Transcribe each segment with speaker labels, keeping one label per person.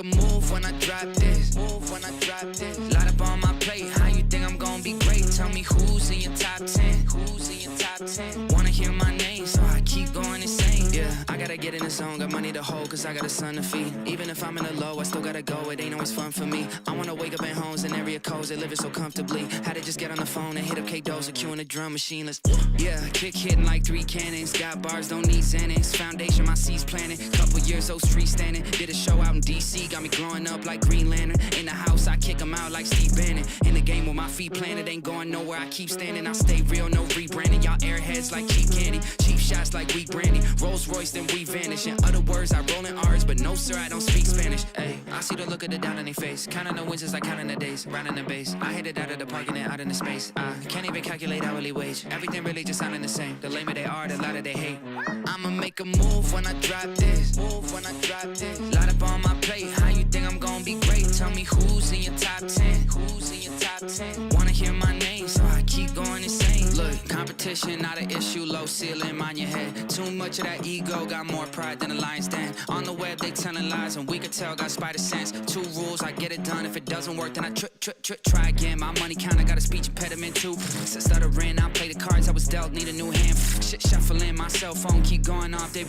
Speaker 1: make a move when I drop this. Move when I drop this. Light up on my plate. How you think I'm gonna be great? Tell me who's in your top 10. Who's in your top 10? Wanna hear my name, so I keep going insane. Yeah, I gotta get in the zone. Got money to hold, cause I got a son to feed. Even if I'm in the low, I still gotta go. It ain't always fun for me. I wanna wake up in homes and area codes. They living so comfortably. Had to just get on the phone and hit up K-Doza, queuing the drum machine. Let's, yeah, kick hitting like 3 cannons. Got bars, don't need Xanax. Foundation, my seeds planted. Couple years old, street standing. Did a show out in DC. Got me growing up like Green Lantern. In the house, I kick them out like Steve Bannon. In the game with my feet planted. Ain't going nowhere, I keep standing. I stay real, no rebranding. Y'all airheads like cheap candy. Cheap shots like weak brandy. Rolls Royce, then we vanish. In other words, I roll in R's, but no sir, I don't speak Spanish. Hey, I see the look of the doubt on their face. Counting the wins as I counting the days. Rounding the base. I hit it out of the park and then out in the space. I can't even calculate hourly wage. Everything really just sounding the same. The lamer they are, the louder they hate. I'ma make a move when I drop this. Move when I drop this. Light up on my plate. How you think I'm gonna be great? Tell me who's in your top 10. Who's in your top 10? Wanna hear my name, so I keep going insane. Look, competition not an issue. Low ceiling, mind your head. Too much of that ego, got more pride than a lion's den. On the web they telling lies, and we could tell got spider sense. 2 rules, I get it done. If it doesn't work, then I try again. My money count, I got a speech impediment too. Stuttering, I play the cards I was dealt, need a new hand. Shit shuffling, my cell phone keep going off. They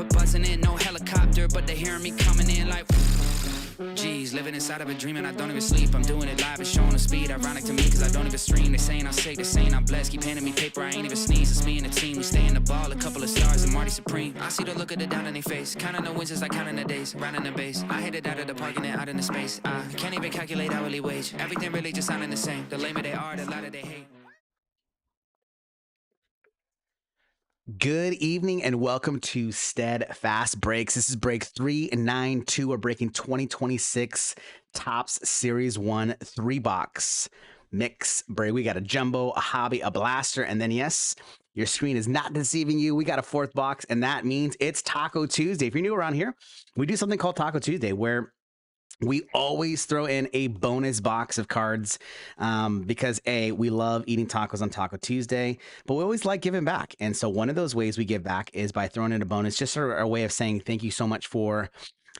Speaker 1: buzzing in, no helicopter, but they hearing me coming in like. Jeez, living inside of a dream and I don't even sleep. I'm doing it live and showing the speed. Ironic to me cause I don't even stream. They saying I'm sick, they saying I'm blessed. Keep handing me paper, I ain't even sneeze. It's me and the team, we stay in the ball. A couple of stars and Marty Supreme. I see the look of the doubt on their face. Counting the wins as I counting the days. Rounding the base. I hit it out of the park and then out in the space. I can't even calculate hourly wage. Everything really just sounding the same. The lamer they are, the louder they hate.
Speaker 2: Good evening and welcome to Steadfast Breaks. This is break 392. We're breaking 2026 Topps Series 1 3-box mix break. We got a jumbo, a hobby, a blaster, and then yes, your screen is not deceiving you. We got a 4th box, and that means it's Taco Tuesday. If you're new around here, we do something called Taco Tuesday where we always throw in a bonus box of cards because we love eating tacos on Taco Tuesday, but we always like giving back. And so one of those ways we give back is by throwing in a bonus, just sort of a way of saying thank you so much for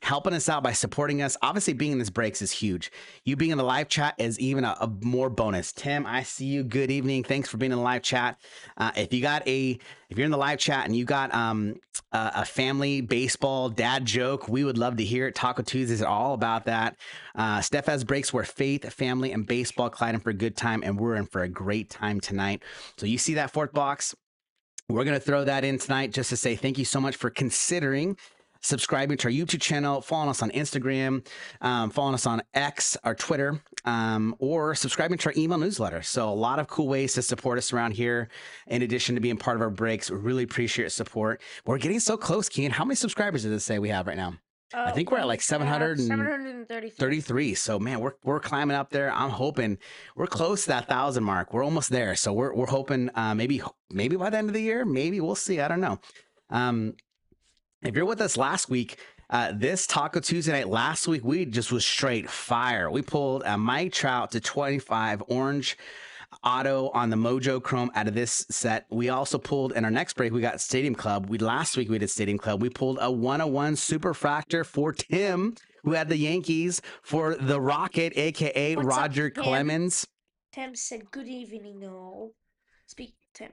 Speaker 2: helping us out by supporting us. Obviously being in this breaks is huge. You being in the live chat is even a more bonus. Tim, I see you. Good evening. Thanks for being in the live chat. If you're in the live chat and you got a family baseball dad joke, we would love to hear it. Taco Tuesdays are all about that. Steadfast Breaks where faith, family, and baseball collide in for a good time, and we're in for a great time tonight. So you see that 4th box? We're going to throw that in tonight just to say thank you so much for considering subscribing to our YouTube channel, following us on Instagram, following us on X or Twitter, or subscribing to our email newsletter. So a lot of cool ways to support us around here. In addition to being part of our breaks, we really appreciate your support. We're getting so close, Kian. How many subscribers does it say we have right now? I think we're at like 733. So man, we're climbing up there. I'm hoping we're close to that 1,000 mark. We're almost there. So we're hoping maybe by the end of the year, maybe we'll see. I don't know. If you're with us last week, this Taco Tuesday night, last week, we just was straight fire. We pulled a Mike Trout to 25 orange auto on the Mojo Chrome out of this set. We also pulled in our next break, we got Stadium Club. Last week we did Stadium Club. We pulled a 101 Superfractor for Tim, who had the Yankees, for the Rocket, aka
Speaker 3: What's
Speaker 2: Roger
Speaker 3: up, Tim?
Speaker 2: Clemens.
Speaker 3: Tim said, "Good evening, all." Speak, Tim.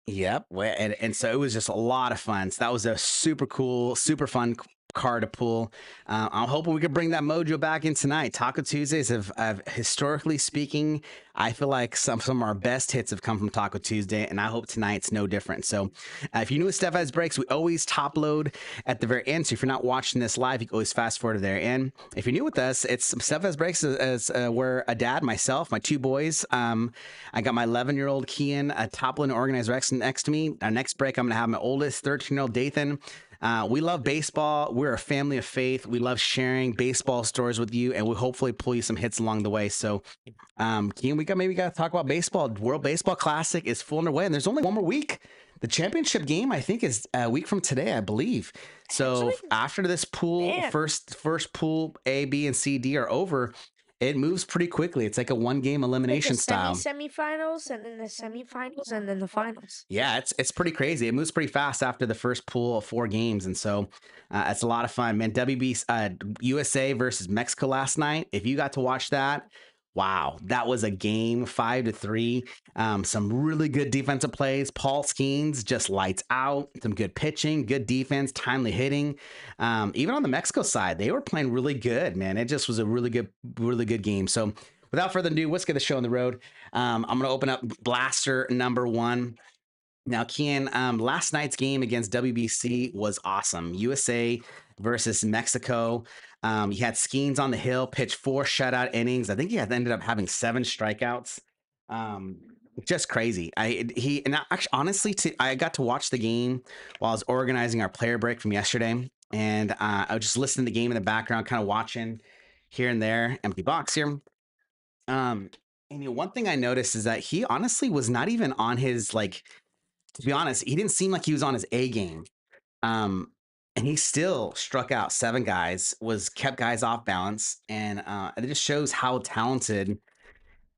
Speaker 2: Yep. And so it was just a lot of fun. So that was a super cool, super fun card to pull. I'm hoping we could bring that mojo back in tonight. Taco Tuesdays have historically speaking, I feel like some of our best hits have come from Taco Tuesday, and I hope tonight's no different. So if you're new with Steadfast Breaks, we always top load at the very end. So if you're not watching this live, you can always fast forward to the very end. If you're new with us, it's Steadfast Breaks is where a dad, myself, my 2 boys, I got my 11-year-old Kian, a top load organizer next to me. Our next break, I'm going to have my oldest 13-year-old Dathan. We love baseball. We're a family of faith. We love sharing baseball stories with you, and we'll hopefully pull you some hits along the way. So, Kian, we got to talk about baseball. World Baseball Classic is full underway, and there's only one more week. The championship game, I think, is a week from today, I believe. So after this pool, first pool A, B, and C, D are over, It moves pretty quickly. It's like a one-game
Speaker 3: Like
Speaker 2: elimination
Speaker 3: the
Speaker 2: style.
Speaker 3: semifinals, and then the semifinals, and then the finals.
Speaker 2: Yeah, it's pretty crazy. It moves pretty fast after the first pool of 4 games, and so it's a lot of fun, man. USA versus Mexico last night. If you got to watch that, wow, that was a game 5-3. Some really good defensive plays. Paul Skeens just lights out. Some good pitching, good defense, timely hitting. Even on the Mexico side, they were playing really good, man. It just was a really good game. So without further ado, let's get the show on the road. I'm going to open up blaster number 1. Now, Kian, last night's game against WBC was awesome. USA versus Mexico. You had Skeens on the hill, pitched 4 shutout innings. I think he ended up having 7 strikeouts. Just crazy. Actually, honestly, I got to watch the game while I was organizing our player break from yesterday, and I was just listening to the game in the background, kind of watching here and there. Empty box here. And one thing I noticed is that he honestly was not even on his to be honest, he didn't seem like he was on his A game. And he still struck out 7 guys, kept guys off balance. And it just shows how talented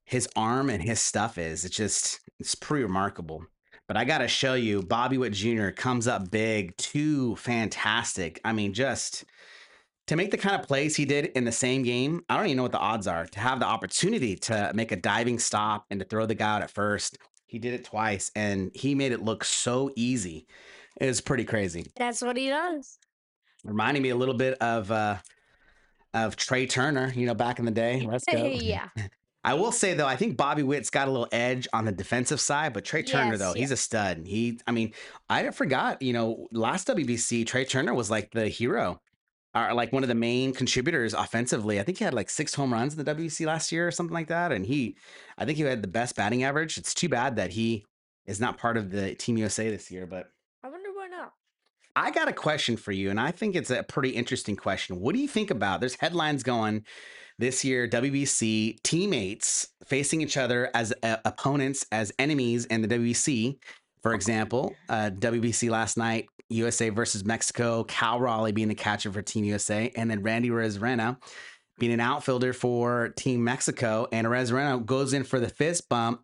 Speaker 2: his arm and his stuff is. It's pretty remarkable. But I got to show you, Bobby Witt Jr. comes up big, 2 fantastic. I mean, just to make the kind of plays he did in the same game, I don't even know what the odds are. To have the opportunity to make a diving stop and to throw the guy out at first, he did it twice, and he made it look so easy. It was pretty crazy.
Speaker 3: That's what he does.
Speaker 2: Reminding me a little bit of Trey Turner, back in the day. Let's go.
Speaker 3: Yeah.
Speaker 2: I will say, though, I think Bobby Witt's got a little edge on the defensive side, but Trey Turner,
Speaker 3: Yes,
Speaker 2: though, he's a stud. I forgot, last WBC, Trey Turner was like the hero. Are like one of the main contributors offensively. I think he had like 6 home runs in the WC last year or something like that. And I think he had the best batting average. It's too bad that he is not part of the Team USA this year, but
Speaker 3: I wonder why not.
Speaker 2: I got a question for you, and I think it's a pretty interesting question. What do you think about, there's headlines going this year, WBC teammates facing each other as opponents, as enemies in the WBC. For example, WBC last night, USA versus Mexico, Cal Raleigh being the catcher for Team USA, and then Randy Arozarena being an outfielder for Team Mexico. And Arozarena goes in for the fist bump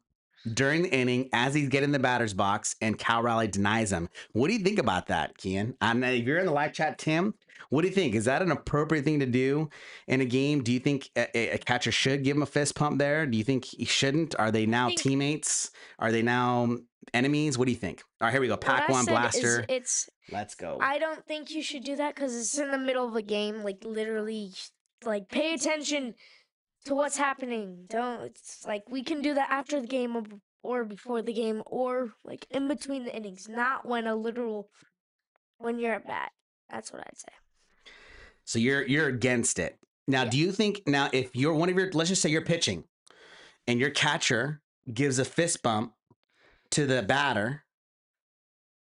Speaker 2: during the inning as he's getting the batter's box, and Cal Raleigh denies him. What do you think about that, Kian? If you're in the live chat, Tim, what do you think? Is that an appropriate thing to do in a game? Do you think a catcher should give him a fist pump there? Do you think he shouldn't? Are they now teammates? Are they now enemies? What do you think? All right, here we go. Pack one, blaster. Let's go.
Speaker 3: I don't think you should do that because it's in the middle of a game. Like, literally, like, pay attention to what's happening. It's like, we can do that after the game or before the game or like in between the innings, not when you're at bat. That's what I'd say.
Speaker 2: So you're against it. Now, do you think, if you're let's just say you're pitching and your catcher gives a fist bump to the batter,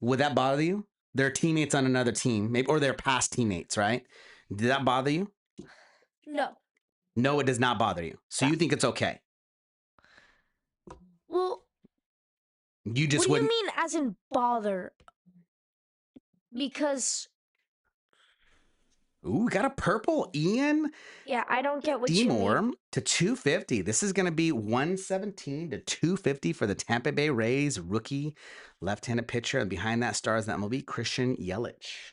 Speaker 2: would that bother you? They're teammates on another team, maybe, or they're past teammates, right? Did that bother you?
Speaker 3: No.
Speaker 2: No, it does not bother you. So you think it's okay?
Speaker 3: Well,
Speaker 2: you just
Speaker 3: what do you mean as in bother? Because...
Speaker 2: Ooh, we got a purple, Ian.
Speaker 3: Yeah, I don't get what you mean.
Speaker 2: To 250. This is going to be 117 to 250 for the Tampa Bay Rays rookie left-handed pitcher. And behind that stars that MLB, Christian Yelich.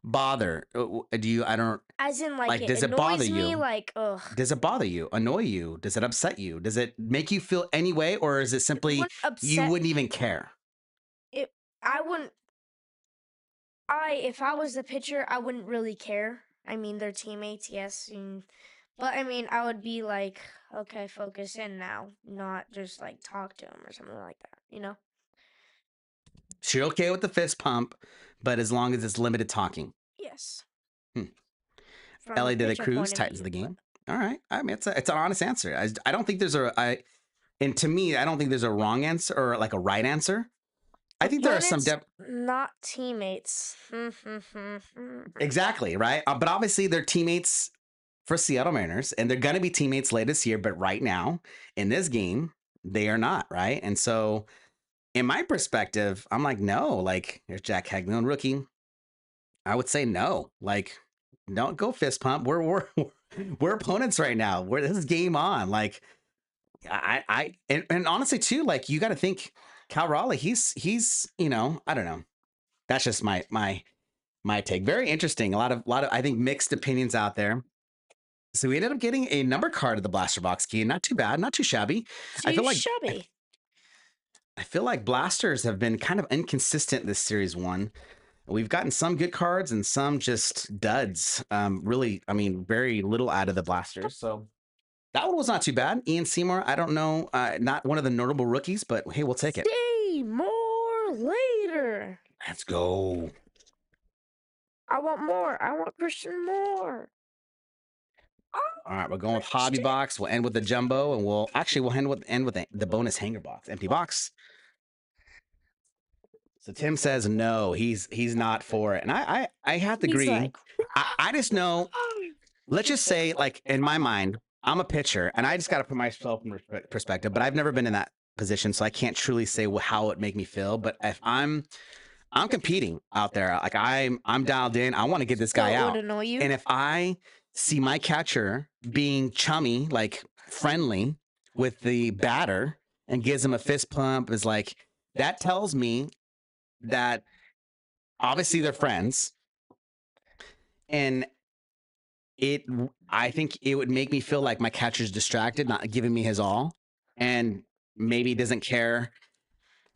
Speaker 2: Bother?
Speaker 3: As in, like it
Speaker 2: does it
Speaker 3: annoys
Speaker 2: bother
Speaker 3: me,
Speaker 2: you?
Speaker 3: like, ugh.
Speaker 2: Does it bother you? Annoy you? Does it upset you? Does it make you feel any way, or is it simply you wouldn't even care?
Speaker 3: I wouldn't. If I was the pitcher, I wouldn't really care. I mean, they're teammates, yes, but I mean, I would be like, okay, focus in now, not just like talk to him or something like that,
Speaker 2: So you're okay with the fist pump, but as long as it's limited talking.
Speaker 3: Yes.
Speaker 2: Ellie de la Cruz tightens the game. All right. I mean, it's an honest answer. I don't think there's and to me, I don't think there's a wrong answer or like a right answer. I think there are some
Speaker 3: not teammates.
Speaker 2: Exactly, right? But obviously they're teammates for Seattle Mariners, and they're going to be teammates late this year. But right now, in this game, they are not, right? And so, in my perspective, I'm like, no. Like, there's Jack Haglund, rookie. I would say no. Like, don't go fist pump. We're we're opponents right now. This is game on. Like and honestly too, like you got to think Cal Raleigh, he's, I don't know. That's just my take. Very interesting. A lot of I think mixed opinions out there. So we ended up getting a number card of the blaster box key. Not too bad, not too shabby. I
Speaker 3: Too
Speaker 2: feel like
Speaker 3: shabby.
Speaker 2: I feel like blasters have been kind of inconsistent this series one. We've gotten some good cards and some just duds. Really, I mean, very little out of the blasters. So that one was not too bad. Ian Seymour, I don't know, not one of the notable rookies, but hey, we'll take it.
Speaker 3: Stay more later.
Speaker 2: Let's go.
Speaker 3: I want more. I want Christian more.
Speaker 2: All right, we're going with hobby box. We'll end with the jumbo, and we'll end with the bonus hanger box, empty box. So Tim says no, he's not for it, and I have to
Speaker 3: He's
Speaker 2: agree.
Speaker 3: like,
Speaker 2: I just know. Let's just say, like in my mind, I'm a pitcher, and I just got to put myself in perspective. But I've never been in that position, so I can't truly say how it make me feel. But if I'm competing out there, like I'm dialed in. I want to get this guy
Speaker 3: so it
Speaker 2: out.
Speaker 3: would annoy you.
Speaker 2: And if I see my catcher being chummy, like friendly with the batter and gives him a fist pump, is like, that tells me that obviously they're friends. And I think it would make me feel like my catcher's distracted, not giving me his all, and maybe doesn't care.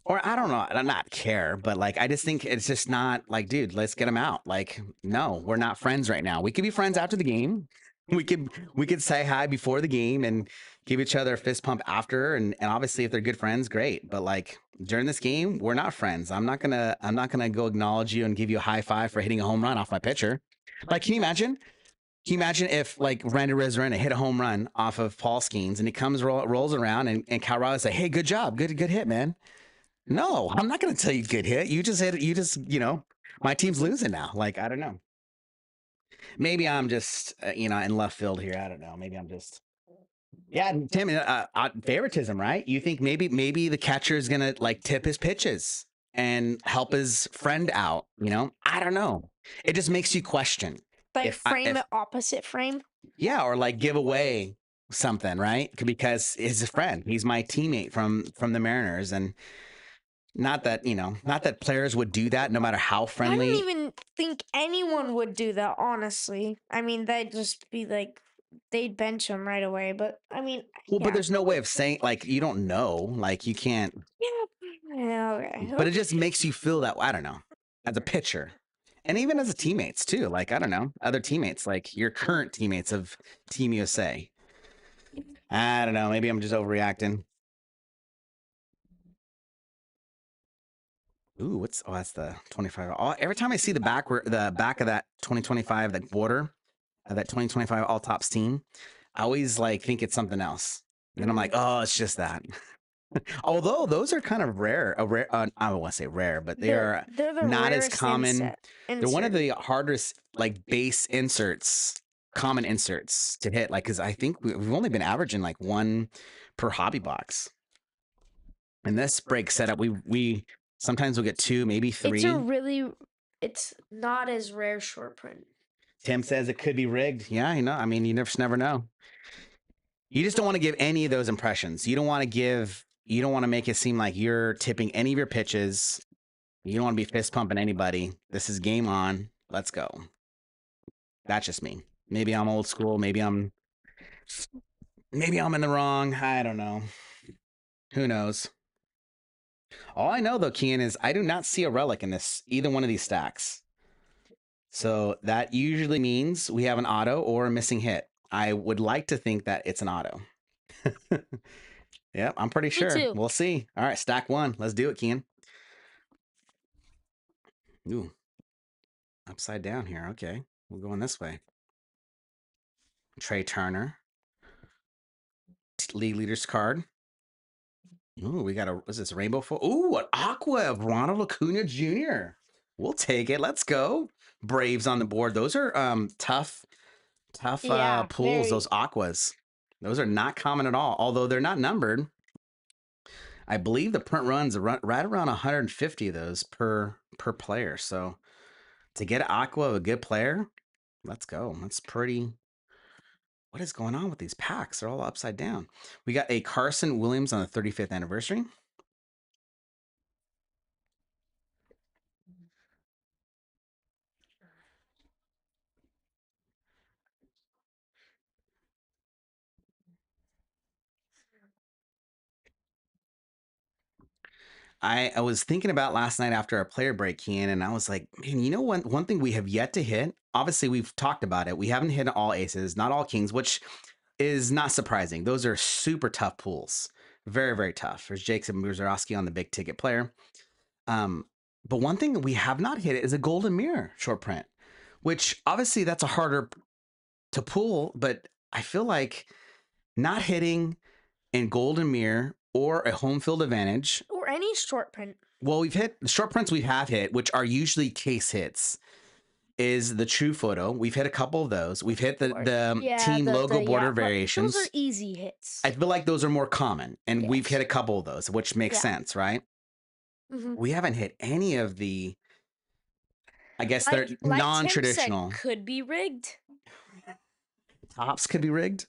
Speaker 2: Or I don't know, not care, but like I just think it's just not like, dude, let's get him out. Like, no, we're not friends right now. We could be friends after the game. We could say hi before the game and give each other a fist pump after, and obviously if they're good friends, great. But like during this game, we're not friends. I'm not gonna go acknowledge you and give you a high five for hitting a home run off my pitcher. Like, can you imagine? Can you imagine if like Randy Arozarena hit a home run off of Paul Skeens and he comes rolls around and Cal Raleigh say, "Hey, good job, good hit, man." No, I'm not going to tell you good hit. You just hit it. You just, my team's losing now. Like, I don't know. Maybe I'm just, in left field here. I don't know. Maybe I'm just, yeah, Tim, favoritism, right? You think maybe the catcher is going to like tip his pitches and help his friend out, I don't know. It just makes you question.
Speaker 3: Like frame it opposite frame.
Speaker 2: Yeah, or like give away something, right? Because he's a friend. He's my teammate from the Mariners, and not that players would do that, no matter how friendly.
Speaker 3: I don't even think anyone would do that, honestly. I mean, they'd just be like, they'd bench him right away. But I mean,
Speaker 2: well,
Speaker 3: yeah.
Speaker 2: but there's no way of saying, like, you don't know, like you can't.
Speaker 3: Yeah, okay.
Speaker 2: But it just makes you feel that, I don't know, as a pitcher. And even as a teammates too, like, I don't know, other teammates, like your current teammates of Team USA. I don't know, maybe I'm just overreacting. Ooh, that's the 25. Oh, every time I see the back of that 2025, that border of that 2025 all tops team, I always like think it's something else. And I'm like, oh, it's just that. Although those are kind of rare, I don't want to say rare, but they're
Speaker 3: the
Speaker 2: not as common.
Speaker 3: insert.
Speaker 2: They're one of the hardest like base common inserts to hit. Like, because I think we've only been averaging like one per hobby box. And this break setup, we sometimes we'll get two, maybe three.
Speaker 3: It's not as rare short print.
Speaker 2: Tim says it could be rigged. Yeah, I mean, you never know. You just don't want to give any of those impressions. You don't want to make it seem like you're tipping any of your pitches. You don't want to be fist pumping anybody. This is game on. Let's go. That's just me. Maybe I'm old school. Maybe I'm in the wrong. I don't know. Who knows? All I know though, Kian, is I do not see a relic in either one of these stacks. So that usually means we have an auto or a missing hit. I would like to think that it's an auto. Yeah, I'm pretty sure.
Speaker 3: Too.
Speaker 2: We'll see. All right, stack one. Let's do it, Kian. Ooh. Upside down here. Okay. We're going this way. Trey Turner. League leaders card. Ooh, we got what's this, rainbow foil? Ooh, an aqua of Ronald Acuna Jr. We'll take it. Let's go. Braves on the board. Those are tough pulls, those aquas. Those are not common at all, although they're not numbered. I believe the print runs right around 150 of those per player. So to get an aqua of a good player, let's go. That's pretty What is going on with these packs? They're all upside down. We got a Carson Williams on the 35th anniversary. I was thinking about last night after our player break, Kian, and I was like, man, you know one thing we have yet to hit? Obviously, we've talked about it. We haven't hit all aces, not all kings, which is not surprising. Those are super tough pools. Very, very tough. There's Jacob Muzarowski on the big ticket player. But one thing that we have not hit is a golden mirror short print, which obviously that's a harder to pull, but I feel like not hitting in golden mirror or a home field advantage
Speaker 3: Or any short print.
Speaker 2: Well, we've hit the short prints we have hit, which are usually case hits, is the true photo. We've hit a couple of those. We've hit the team logo border variations.
Speaker 3: Those are easy hits.
Speaker 2: I feel like those are more common, and we've hit a couple of those, which makes sense, right?
Speaker 3: Mm-hmm.
Speaker 2: We haven't hit any of the, I guess they're non-traditional.
Speaker 3: Could be rigged.
Speaker 2: Tops could be rigged.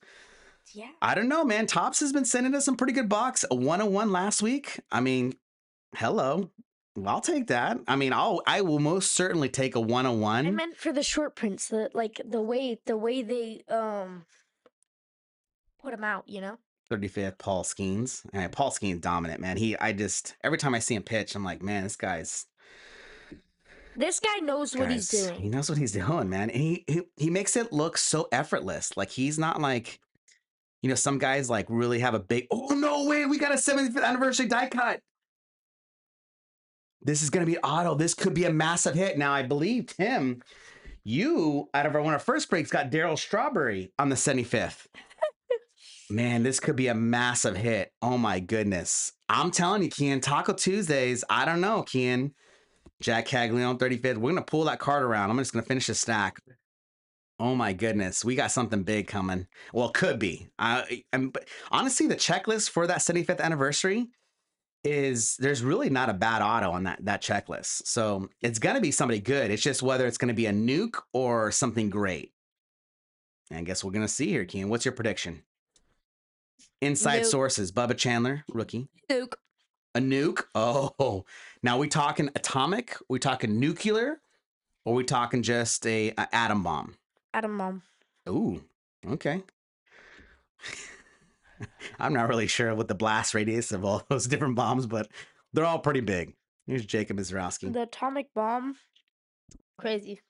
Speaker 3: Yeah.
Speaker 2: I don't know, man. Tops has been sending us some pretty good box. A 101 last week. I mean, hello. Well, I'll take that. I mean, I will most certainly take a 101.
Speaker 3: I meant for the short prints, the way they put them out,
Speaker 2: 35th, Paul Skeens. And Paul Skeens dominant, man. Every time I see him pitch, I'm like, man,
Speaker 3: this guy knows what he's doing.
Speaker 2: He knows what he's doing, man. And he makes it look so effortless. Like he's not like, some guys like really have a big, oh no way, we got a 75th anniversary die cut. This is going to be auto. This could be a massive hit. Now, I believe, Tim, you, out of one of our first breaks, got Daryl Strawberry on the 75th. Man, this could be a massive hit. Oh, my goodness. I'm telling you, Kian, Taco Tuesdays, I don't know, Kian. Jack Caglione, 35th. We're going to pull that card around. I'm just going to finish the stack. Oh, my goodness. We got something big coming. Well, could be. But honestly, the checklist for that 75th anniversary there's really not a bad auto on that checklist. So it's going to be somebody good. It's just whether it's going to be a nuke or something great. And I guess we're going to see here, Keen. What's your prediction? Inside sources, Bubba Chandler, rookie.
Speaker 3: Nuke.
Speaker 2: A nuke? Oh, now we talking atomic? We talking nuclear? Or we talking just a atom bomb?
Speaker 3: Atom bomb.
Speaker 2: Ooh, okay. I'm not really sure what the blast radius of all those different bombs, but they're all pretty big. Here's Jacob Mizrowski.
Speaker 3: The atomic bomb. Crazy.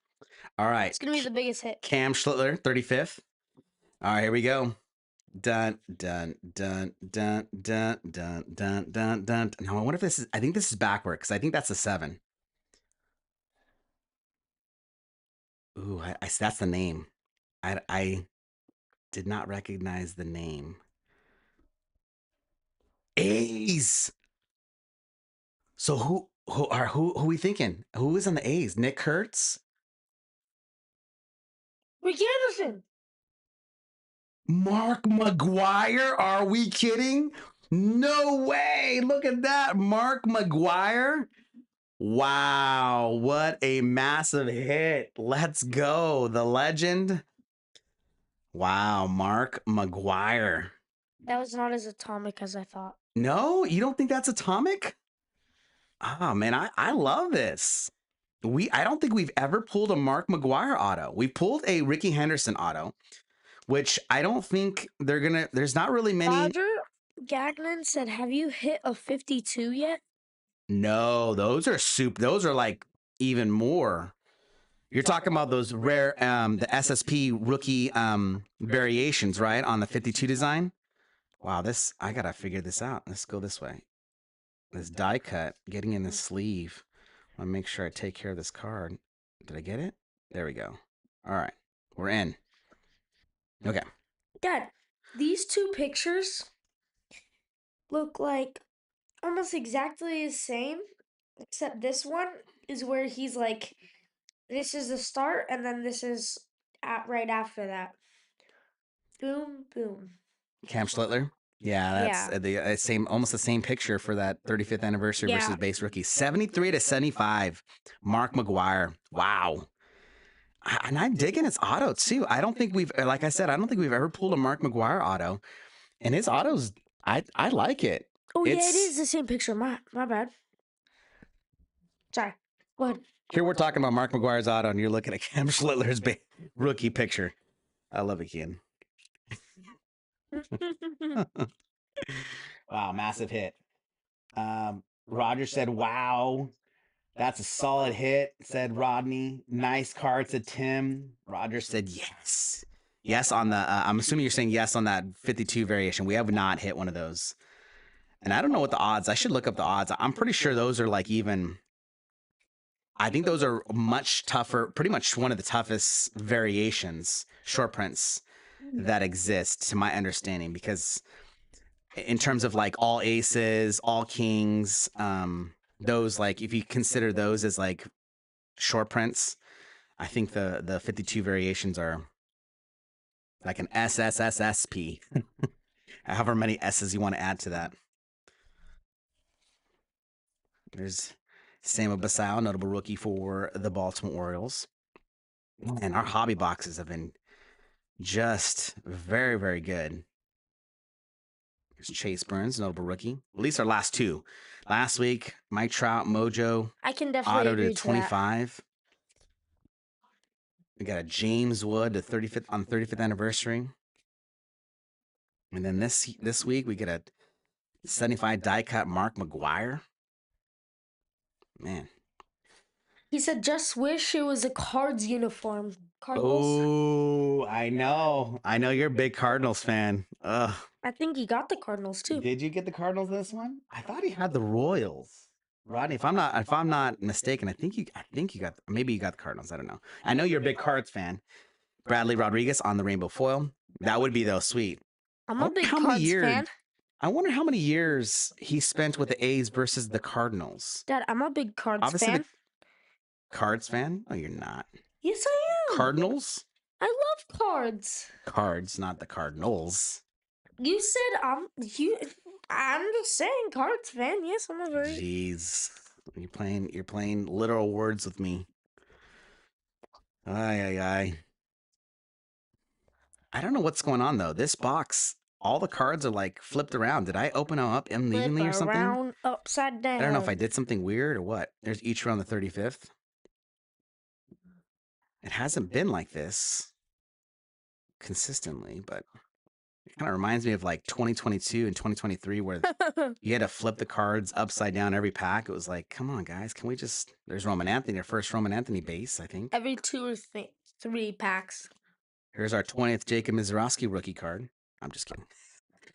Speaker 2: All right.
Speaker 3: It's going to be the biggest hit.
Speaker 2: Cam Schlittler, 35th. All right, here we go. Dun, dun, dun, dun, dun, dun, dun, dun, dun. Now, I wonder if I think this is backward because I think that's a 7. Ooh, that's the name. I did not recognize the name. A's. So who are we thinking? Who is on the A's? Nick Kurtz?
Speaker 3: Ricky Anderson.
Speaker 2: Mark McGuire? Are we kidding? No way. Look at that. Mark McGuire. Wow. What a massive hit. Let's go. The legend. Wow. Mark McGuire.
Speaker 3: That was not as atomic as I thought.
Speaker 2: No, you don't think that's atomic? Oh man, I love this. I don't think we've ever pulled a Mark McGuire auto. We pulled a Ricky Henderson auto, which I don't think there's not really many.
Speaker 3: Roger Gagnon said, have you hit a 52 yet?
Speaker 2: No, those are like even more. You're talking about those rare, the SSP rookie variations, right? On the 52 design. Wow, I gotta figure this out. Let's go this way. This die cut, getting in the sleeve. I want to make sure I take care of this card. Did I get it? There we go. All right, we're in. Okay.
Speaker 3: Dad, these two pictures look like almost exactly the same, except this one is where he's like, this is the start, and then this is right after that. Boom, boom.
Speaker 2: Cam Schlittler. Yeah, that's the same, almost the same picture for that 35th anniversary versus base rookie. 73 to 75. Mark McGuire. Wow. And I'm digging his auto too. I don't think we've, like I said, I don't think we've ever pulled a Mark McGuire auto, and his autos, I like it.
Speaker 3: Oh yeah, it
Speaker 2: It's-
Speaker 3: is the same picture. My bad. Sorry. Go ahead.
Speaker 2: Here we're talking about Mark McGuire's auto, and you're looking at Cam Schlittler's rookie picture. I love it, Kian. Wow, massive hit. Roger said, "Wow, that's a solid hit," said Rodney. "Nice card," said Tim. Roger said, "Yes." Yes on the, I'm assuming you're saying yes on that 52 variation. We have not hit one of those. And I don't know what the odds, I should look up the odds. I'm pretty sure those are like even, I think those are much tougher, pretty much one of the toughest variations, short prints that exist to my understanding, because in terms of like all aces, all kings, those, like if you consider those as like short prints, I think the 52 variations are like an SSSSP. However many S's you want to add to that. There's Samuel Bassau, notable rookie for the Baltimore Orioles. And our hobby boxes have been just very, very good. There's Chase Burns, notable rookie. At least our last two. Last week, Mike Trout, Mojo,
Speaker 3: I can definitely
Speaker 2: auto
Speaker 3: agree
Speaker 2: to
Speaker 3: to that.
Speaker 2: 25. We got a James Wood to 35th on 35th anniversary. And then this week we get a 75 die cut Mark McGuire. Man.
Speaker 3: He said, "Just wish it was a Cards uniform." Cardinals.
Speaker 2: Oh, I know. I know you're a big Cardinals fan. Ugh.
Speaker 3: I think he got the Cardinals too.
Speaker 2: Did you get the Cardinals this one? I thought he had the Royals. Rodney, if I'm not mistaken, I think you got, maybe you got the Cardinals. I don't know. I know you're a big Cards fan. Bradley Rodriguez on the rainbow foil. That would be though sweet.
Speaker 3: I'm
Speaker 2: I
Speaker 3: a
Speaker 2: wonder
Speaker 3: big
Speaker 2: how many
Speaker 3: Cards
Speaker 2: years-
Speaker 3: fan.
Speaker 2: I wonder how many years he spent with the A's versus the Cardinals.
Speaker 3: Dad, I'm a big Cards
Speaker 2: Obviously
Speaker 3: fan.
Speaker 2: the Cards fan? Oh, you're not.
Speaker 3: Yes, I am.
Speaker 2: Cardinals?
Speaker 3: I love Cards.
Speaker 2: Cards, not the Cardinals.
Speaker 3: You said I'm just saying Cards fan. Yes, I'm a very.
Speaker 2: Jeez. You're playing literal words with me. Ay. I don't know what's going on though. This box, all the cards are like flipped around. Did I open them up unevenly or
Speaker 3: Flip
Speaker 2: something?
Speaker 3: around, upside down.
Speaker 2: I don't know if I did something weird or what. There's each round the 35th. It hasn't been like this consistently, but it kind of reminds me of like 2022 and 2023 where you had to flip the cards upside down every pack. It was like, come on, guys, can we just? There's Roman Anthony, our first Roman Anthony base, I think.
Speaker 3: Every 2 or 3 packs.
Speaker 2: Here's our 20th Jacob Mizrachi rookie card. I'm just kidding.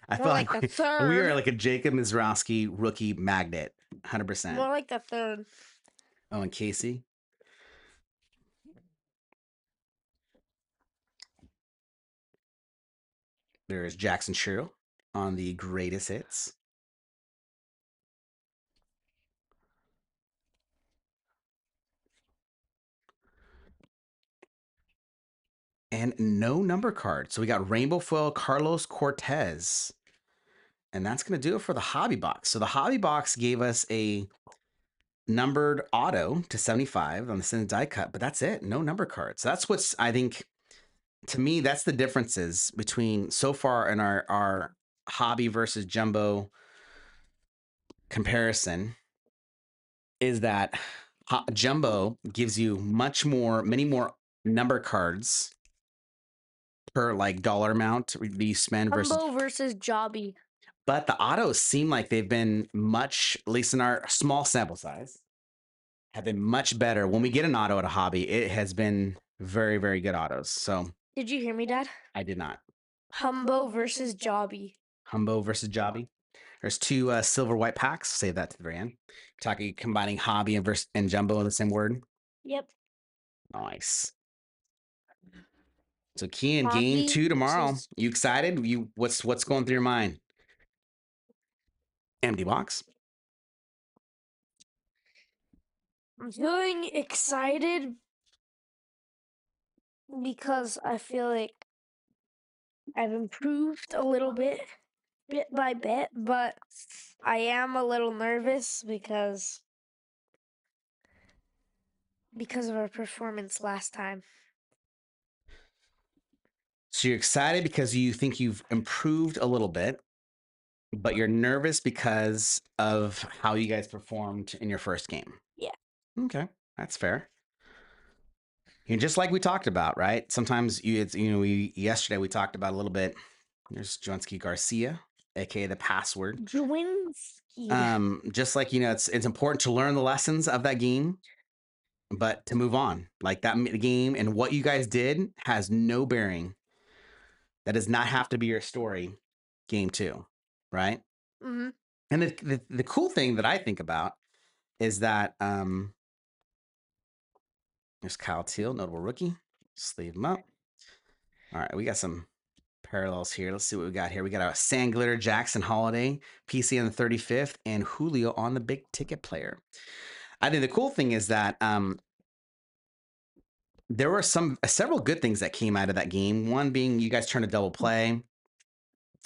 Speaker 2: I
Speaker 3: More
Speaker 2: feel
Speaker 3: like
Speaker 2: like
Speaker 3: the
Speaker 2: we are
Speaker 3: third.
Speaker 2: like a Jacob Mizrachi rookie magnet, 100%.
Speaker 3: More like the third.
Speaker 2: Oh, and Casey. There's Jackson Sherrill on the greatest hits. And no number card. So we got Rainbow Foil Carlos Cortez. And that's going to do it for the hobby box. So the hobby box gave us a numbered auto to 75 on the Cinnamon die cut, but that's it. No number cards. So that's what's, I think, to me, that's the differences between so far in our hobby versus jumbo comparison, is that jumbo gives you many more number cards per like dollar amount you spend versus.
Speaker 3: Jumbo versus Jobby.
Speaker 2: But the autos seem like they've been much, at least in our small sample size, have been much better. When we get an auto at a hobby, it has been very, very good autos. So
Speaker 3: Did you hear me, Dad?
Speaker 2: I did not.
Speaker 3: Humbo versus Jobby.
Speaker 2: Humbo versus Jobby. There's 2 silver white packs. Save that to the very end. Talking combining hobby and jumbo in the same word.
Speaker 3: Yep.
Speaker 2: Nice. So Kian,
Speaker 3: Hobby
Speaker 2: game 2 tomorrow.
Speaker 3: versus-
Speaker 2: You excited? What's going through your mind? Empty box.
Speaker 3: I'm feeling excited because I feel like I've improved a little bit by bit, but I am a little nervous because of our performance last time.
Speaker 2: So you're excited because you think you've improved a little bit, but you're nervous because of how you guys performed in your first game.
Speaker 3: Yeah.
Speaker 2: Okay, that's fair. And just like we talked about, right? Sometimes yesterday we talked about a little bit. There's Joensky Garcia, aka the password.
Speaker 3: Dwinsky.
Speaker 2: Just like it's important to learn the lessons of that game, but to move on. Like that game and what you guys did has no bearing. That does not have to be your story. Game 2, right?
Speaker 3: Mm-hmm.
Speaker 2: And the cool thing that I think about is that there's Kyle Teal, notable rookie. Just leave him up. All right, we got some parallels here. Let's see what we got here. We got a Sandglitter, Jackson Holiday, PC on the 35th, and Julio on the big ticket player. I think the cool thing is that there were several good things that came out of that game. One being you guys turned a double play.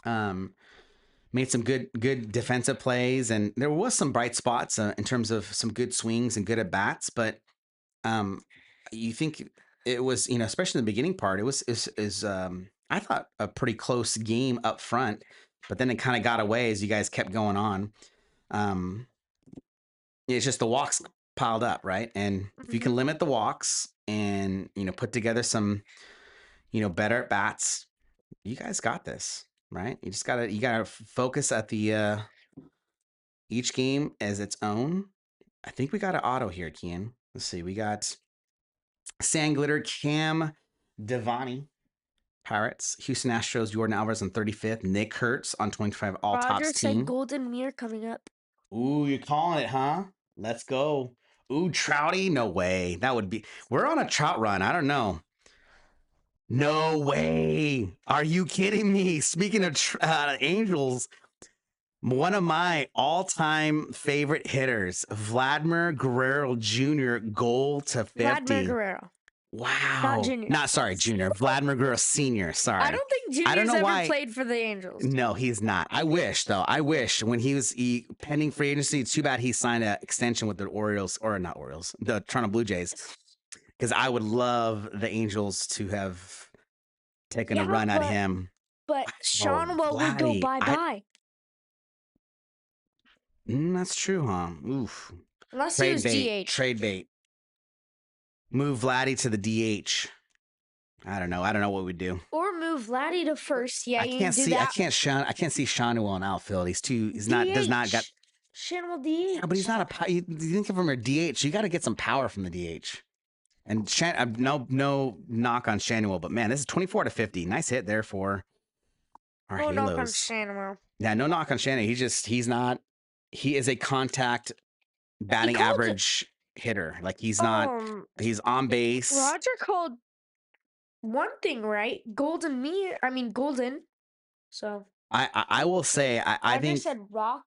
Speaker 2: Made some good defensive plays, and there was some bright spots in terms of some good swings and good at bats. But you think it was, especially in the beginning part, it was I thought a pretty close game up front, but then it kind of got away as you guys kept going on. It's just the walks piled up, right? And if you can limit the walks and put together some better at bats, you guys got this. Right? You gotta focus at the each game as its own. I think we got an auto here, Kian. Let's see. We got Sandglitter, Cam Devani, Pirates, Houston Astros, Jordan Alvarez on 35th, Nick Hertz on 25 all
Speaker 3: Roger
Speaker 2: tops
Speaker 3: said
Speaker 2: team.
Speaker 3: Golden Mirror coming up.
Speaker 2: Ooh, you're calling it, huh? Let's go. Ooh, Trouty? No way. That would be. We're on a trout run. I don't know. No way. Are you kidding me? Speaking of Angels, one of my all-time favorite hitters, Vladimir Guerrero Jr., goal to 50.
Speaker 3: Vladimir Guerrero.
Speaker 2: Wow.
Speaker 3: Not Junior.
Speaker 2: Sorry, Junior. Vladimir Guerrero Sr., sorry.
Speaker 3: I don't think Junior's ever played for the Angels.
Speaker 2: No, he's not. I wish, though. I wish when he was pending free agency, it's too bad he signed an extension with the Orioles, or not Orioles, the Toronto Blue Jays, because I would love the Angels to have taken a run at him.
Speaker 3: But Sean will go bye-bye.
Speaker 2: That's true, huh? Oof.
Speaker 3: Unless he was DH.
Speaker 2: Trade bait. Move Vladdy to the DH. I don't know what we'd do.
Speaker 3: Or move Vladdy to first. Yeah,
Speaker 2: I can't see Shanu on outfield. He's not got
Speaker 3: Shanwell DH.
Speaker 2: Yeah, but he's not you think of him a DH. You got to get some power from the DH. And no knock on Shanuel, but man, this is 24 to 50. Nice hit there for our Halos.
Speaker 3: No knock on Shanuel.
Speaker 2: Yeah, no knock on Shanuel. He is a contact batting average hitter. Like he's on base.
Speaker 3: Roger called one thing right. Golden. So
Speaker 2: I will say I think
Speaker 3: said rock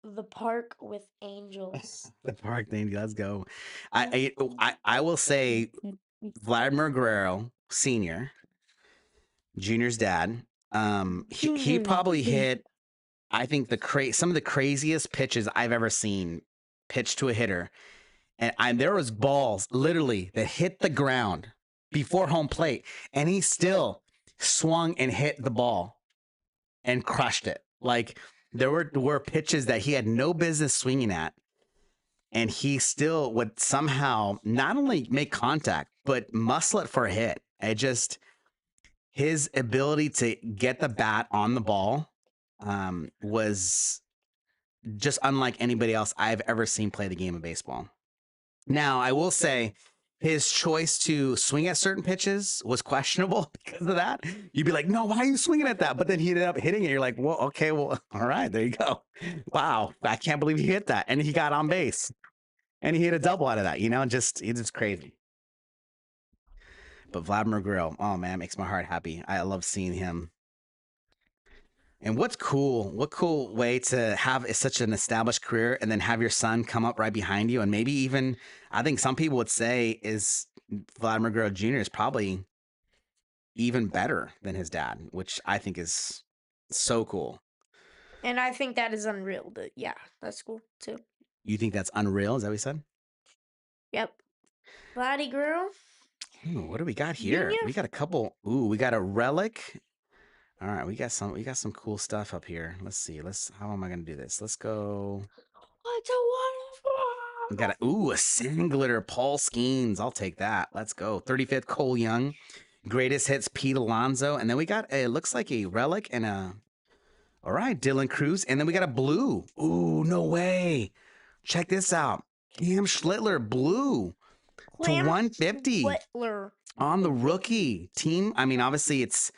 Speaker 3: the park with Angels.
Speaker 2: The park thing. Let's go. I will say Vladimir Guerrero Sr., Junior's dad. He probably hit, I think, some of the craziest pitches I've ever seen pitched to a hitter. And there was balls literally that hit the ground before home plate, and he still swung and hit the ball and crushed it. Like there were pitches that he had no business swinging at, and he still would somehow not only make contact but muscle it for a hit. His ability to get the bat on the ball was just unlike anybody else I've ever seen play the game of baseball. Now, I will say his choice to swing at certain pitches was questionable because of that. You'd be like, no, why are you swinging at that? But then he ended up hitting it. You're like, well, okay, well, all right, there you go. Wow, I can't believe he hit that. And he got on base. And he hit a double out of that, it's crazy. But Vladimir Guerrero, oh man, makes my heart happy. I love seeing him. And what cool way to have such an established career and then have your son come up right behind you. And maybe even, I think some people would say is Vladimir Guerrero Jr. is probably even better than his dad, which I think is so cool.
Speaker 3: And I think that is unreal, but yeah, that's cool too.
Speaker 2: You think that's unreal? Is that what you said?
Speaker 3: Yep. Vladdy Guerrero.
Speaker 2: Ooh, what do we got here?
Speaker 3: Junior?
Speaker 2: We got a couple. Ooh, we got a relic. All right, we got some cool stuff up here. Let's see. How am I gonna do this? Let's go.
Speaker 3: What's a
Speaker 2: We
Speaker 3: waterfall?
Speaker 2: got a sand glitter Paul Skeens. I'll take that. Let's go. 35th Cole Young. Greatest hits Pete Alonso. And then we got it looks like a relic and a all right, Dylan Cruz. And then we got a blue. Ooh, no way. Check this out. Cam Schlittler blue to
Speaker 3: Clam
Speaker 2: 150
Speaker 3: Whitler.
Speaker 2: on the rookie team. I mean, obviously it's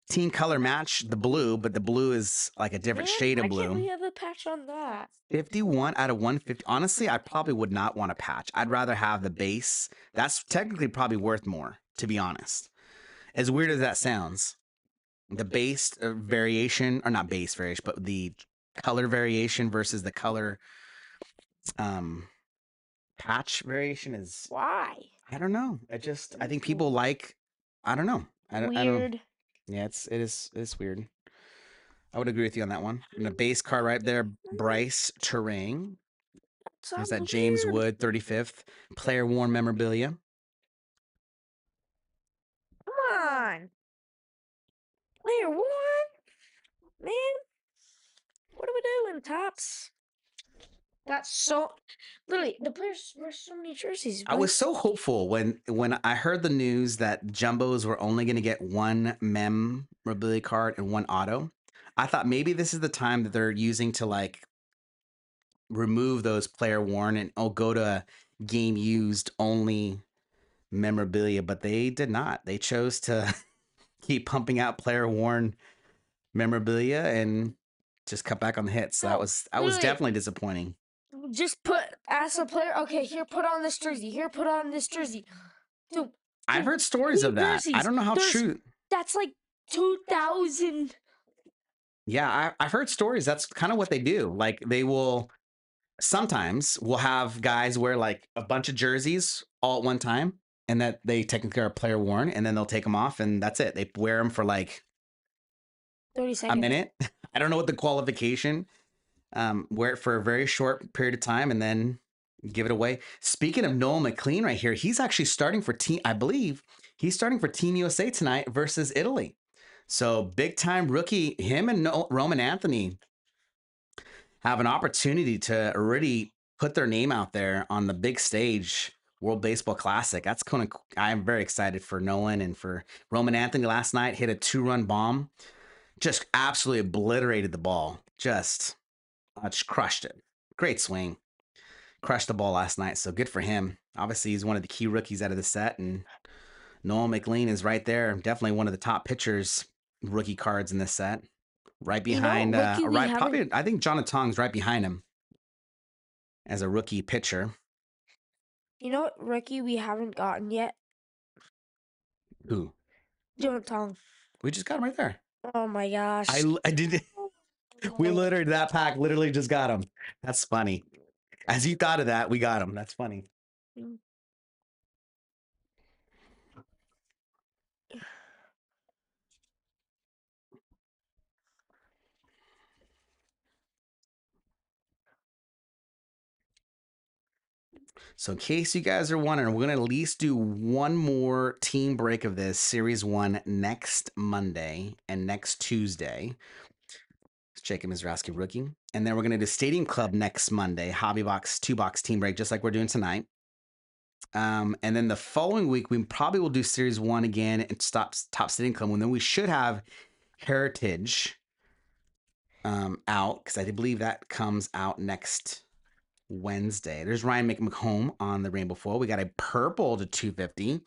Speaker 2: team color match the blue, but the blue is like a different
Speaker 3: Man,
Speaker 2: shade of
Speaker 3: why can't we
Speaker 2: blue.
Speaker 3: have a patch on that?
Speaker 2: 51 out of 150. Honestly, I probably would not want a patch. I'd rather have the base. That's technically probably worth more, to be honest. As weird as that sounds, the base variation, or not base variation, but the color variation versus the color um patch variation is,
Speaker 3: Why?
Speaker 2: I don't know. I think people like, I don't know. I don't.
Speaker 3: Weird.
Speaker 2: Yeah, it's weird. I would agree with you on that one. And a base card right there, Bryce Terang. There's
Speaker 3: Sounds
Speaker 2: that James
Speaker 3: weird.
Speaker 2: Wood, 35th. Player worn memorabilia.
Speaker 3: Come on. Player one. Man. What are we doing, Tops? That's so literally the players wear so many jerseys.
Speaker 2: I was so hopeful when I heard the news that jumbos were only going to get one memorabilia card and one auto. I thought maybe this is the time that they're using to like remove those player worn and go to game used only memorabilia, but they did not. They chose to keep pumping out player worn memorabilia and just cut back on the hits. So
Speaker 3: No,
Speaker 2: that was
Speaker 3: literally.
Speaker 2: definitely disappointing.
Speaker 3: Just ask a player, okay, here, put on this jersey. Here, put on this jersey. Dude,
Speaker 2: I've heard stories of that. I don't know how true.
Speaker 3: That's like 2,000.
Speaker 2: Yeah, I've heard stories. That's kind of what they do. Like they will sometimes will have guys wear like a bunch of jerseys all at one time, and that they technically are player worn, and then they'll take them off, and that's it. They wear them for like
Speaker 3: 30
Speaker 2: a
Speaker 3: seconds.
Speaker 2: minute. I don't know what the qualification. Wear it for a very short period of time, and then give it away. Speaking of Noel McLean right here, he's actually starting for team. I believe he's starting for Team USA tonight versus Italy. So big time rookie, him and Roman Anthony have an opportunity to really put their name out there on the big stage, World Baseball Classic. That's kind of, I'm very excited for Nolan and for Roman Anthony last night. Hit a 2-run bomb, just absolutely obliterated the ball. Just crushed it. Great swing. Crushed the ball last night. So good for him. Obviously, he's one of the key rookies out of the set. And Noel McLean is right there. Definitely one of the top pitchers, rookie cards in this set. Right behind, probably, I think Jonathan Tong's right behind him as a rookie pitcher.
Speaker 3: You know what rookie we haven't gotten yet?
Speaker 2: Who?
Speaker 3: Jonathan Tong.
Speaker 2: We just got him right there.
Speaker 3: Oh my gosh.
Speaker 2: I did. We literally, that pack literally just got him. That's funny. As you thought of that, we got him. That's funny. So in case you guys are wondering, we're going to at least do one more team break of this Series 1 next Monday and next Tuesday. Let's check in Mizraski rookie. And then we're going to do Stadium Club next Monday, Hobby Box, 2-box team break, just like we're doing tonight. And then the following week, we probably will do Series 1 again and Top Stadium Club. And then we should have Heritage out, because I believe that comes out next Wednesday. There's Ryan McMahon on the Rainbow Foil. We got a purple to 250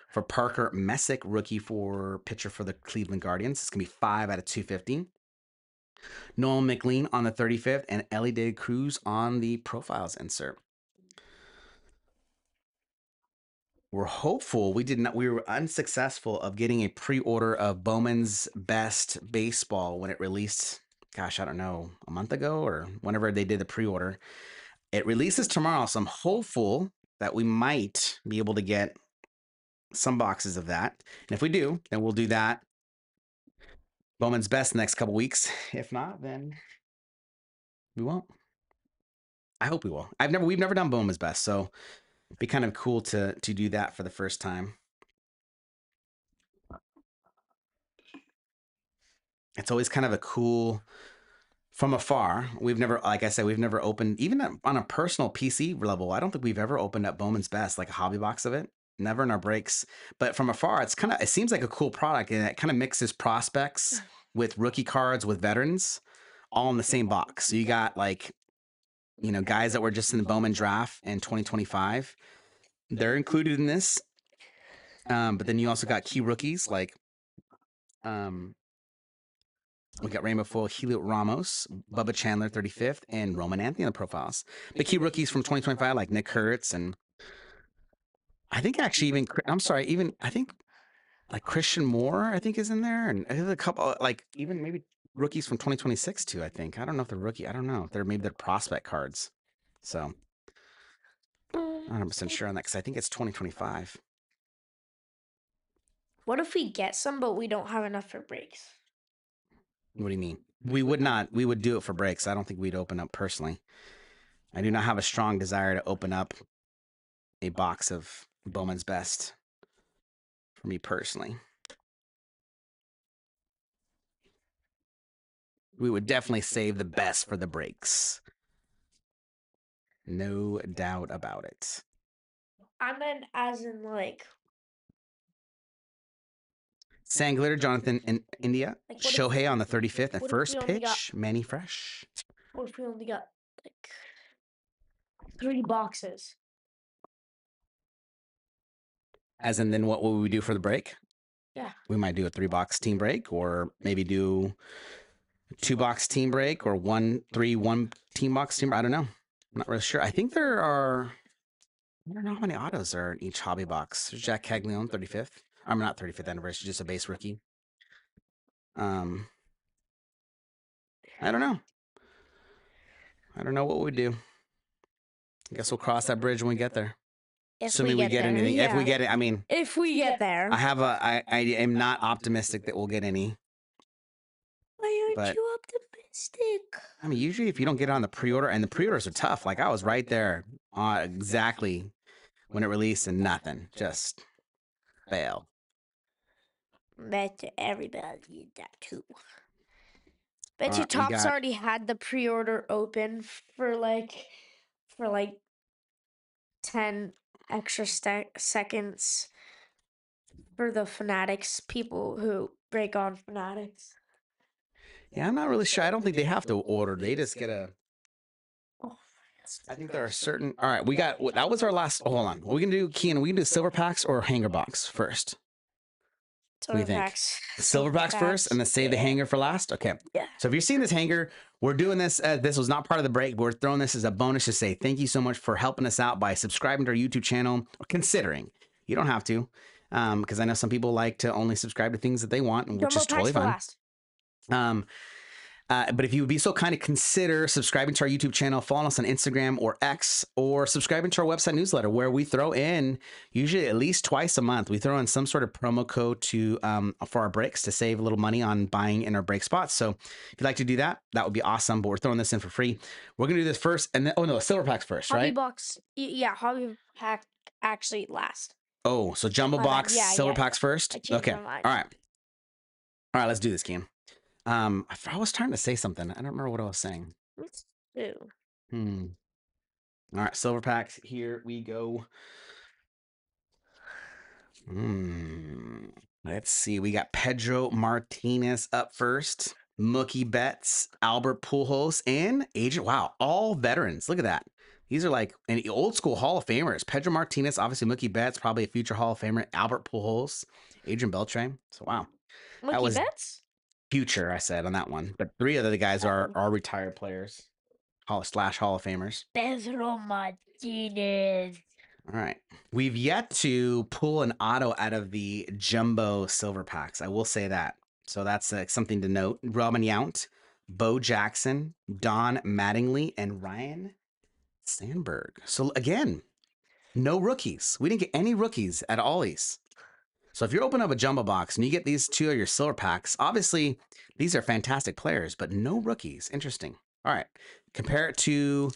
Speaker 2: for Parker Messick, rookie for pitcher for the Cleveland Guardians. It's going to be 5 out of 250. Noel McLean on the 35th and Ellie De Cruz on the profiles insert. We're hopeful. We were unsuccessful of getting a pre-order of Bowman's Best Baseball when it released, gosh, I don't know, a month ago or whenever they did the pre-order. It releases tomorrow, so I'm hopeful that we might be able to get some boxes of that. And if we do, then we'll do that. Bowman's Best the next couple weeks. If not, then we won't. I hope we will. We've never done Bowman's Best, so it'd be kind of cool to do that for the first time. It's always kind of a cool from afar. We've never, like I said, we've never opened, even on a personal PC level, I don't think we've ever opened up Bowman's Best, like a hobby box of it. Never in our breaks. But from afar, it seems like a cool product, and it kind of mixes prospects with rookie cards with veterans all in the same box. So you got like, guys that were just in the Bowman draft in 2025. They're included in this. But then you also got key rookies like we got Rainbow Foil, Helio Ramos, Bubba Chandler, 35th, and Roman Anthony on the profiles. But key rookies from 2025 like Nick Kurtz, and I think actually I think like Christian Moore, I think is in there, and there's a couple like even maybe rookies from 2026 too. I think I don't know if they're rookie. I don't know. Maybe they're prospect cards. So I'm not 100% sure on that because I think it's 2025.
Speaker 3: What if we get some, but we don't have enough for breaks?
Speaker 2: What do you mean? We would not. We would do it for breaks. I don't think we'd open up personally. I do not have a strong desire to open up a box of Bowman's Best for me personally. We would definitely save the best for the breaks. No doubt about it.
Speaker 3: I meant as in like
Speaker 2: Sangler, Jonathan in India,
Speaker 3: Like, what if-
Speaker 2: Shohei on the 35th, and
Speaker 3: what if
Speaker 2: first
Speaker 3: we only got-
Speaker 2: pitch, Manny Fresh.
Speaker 3: what if we only got like 3 boxes?
Speaker 2: As in, then what will we do for the break?
Speaker 3: Yeah.
Speaker 2: We might do a 3-box team break, or maybe do a 2-box team break, or 1 team box team. I don't know. I'm not really sure. I think there are. I don't know how many autos are in each hobby box. There's Jack Caglione, 35th. I'm not 35th anniversary, just a base rookie. I don't know. I don't know what we do. I guess we'll cross that bridge when we get there. Assuming we get anything.
Speaker 3: Yeah.
Speaker 2: If we get it, I mean,
Speaker 3: If we get there.
Speaker 2: I am not optimistic that we'll get any.
Speaker 3: Why aren't
Speaker 2: but-
Speaker 3: you optimistic?
Speaker 2: I mean, usually if you don't get it on the pre-order, and the pre-orders are tough. Like I was right there exactly when it released, and nothing, just fail.
Speaker 3: Bet everybody did that too. Bet
Speaker 2: All
Speaker 3: you
Speaker 2: right, we
Speaker 3: Topps
Speaker 2: got-
Speaker 3: already had the pre-order open for like 10 extra seconds for the Fanatics people who break on Fanatics.
Speaker 2: Yeah, I'm not really sure. I don't think they have to order. They just get a.
Speaker 3: Oh,
Speaker 2: I think there are certain. All right, we got. That was our last. Hold on. What we can do, Kean? We can do silver packs or hanger box first. What do you
Speaker 3: silver
Speaker 2: think?
Speaker 3: packs.
Speaker 2: Silver packs first, and then save the hanger for last. Okay.
Speaker 3: Yeah.
Speaker 2: So if you're seeing this hanger, we're doing this. This was not part of the break, but we're throwing this as a bonus to say thank you so much for helping us out by subscribing to our YouTube channel. Or considering, you don't have to, because I know some people like to only subscribe to things that they want, which
Speaker 3: Jumbo
Speaker 2: is totally
Speaker 3: packs for
Speaker 2: fine.
Speaker 3: last.
Speaker 2: But if you would be so kind to consider subscribing to our YouTube channel, following us on Instagram or X, or subscribing to our website newsletter, where we throw in usually at least twice a month. We throw in some sort of promo code to for our breaks to save a little money on buying in our break spots. So if you'd like to do that, that would be awesome. But we're throwing this in for free. We're gonna do this first, and then silver packs first,
Speaker 3: Hobby
Speaker 2: right?
Speaker 3: box. Yeah, hobby pack actually last.
Speaker 2: Oh, so jumbo
Speaker 3: My bad.
Speaker 2: box,
Speaker 3: Yeah,
Speaker 2: silver
Speaker 3: yeah.
Speaker 2: packs first.
Speaker 3: I changed
Speaker 2: Okay,
Speaker 3: my mind.
Speaker 2: all right, let's do this, Cam. I was trying to say something. I don't remember what I was saying.
Speaker 3: Let's do.
Speaker 2: All right, silver packs. Here we go. Let's see. We got Pedro Martinez up first. Mookie Betts, Albert Pujols, and Agent. Wow, all veterans. Look at that. These are like an old school Hall of Famers. Pedro Martinez, obviously Mookie Betts, probably a future Hall of Famer. Albert Pujols, Adrian Beltre. So wow,
Speaker 3: Mookie
Speaker 2: was-
Speaker 3: Betts?
Speaker 2: future I said on that one. But 3 of the guys are retired players, Hall of Famers.
Speaker 3: Pedro Martinez.
Speaker 2: All right. We've yet to pull an auto out of the jumbo silver packs. I will say that. So that's something to note. Robin Yount, Bo Jackson, Don Mattingly, and Ryan Sandberg. So again, no rookies. We didn't get any rookies at all these. So if you open up a jumbo box and you get these 2 of your silver packs, obviously these are fantastic players, but no rookies. Interesting. All right. Compare it to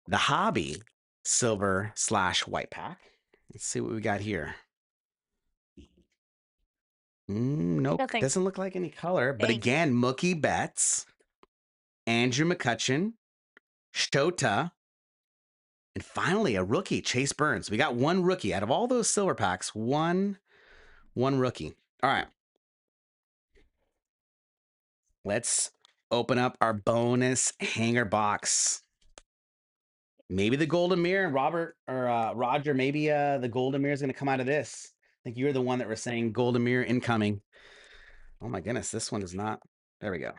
Speaker 2: the hobby silver/white pack. Let's see what we got here. Nope,
Speaker 3: Nothing.
Speaker 2: doesn't look like any color. But
Speaker 3: Thank you.
Speaker 2: again, Mookie Betts, Andrew McCutcheon, Shota, and finally a rookie, Chase Burns. We got one rookie out of all those silver packs. One rookie. All right. Let's open up our bonus hanger box. Maybe the golden mirror, Robert or Roger. Maybe the golden mirror is going to come out of this. I think you're the one that was saying golden mirror incoming. Oh my goodness, this one is not. There we go.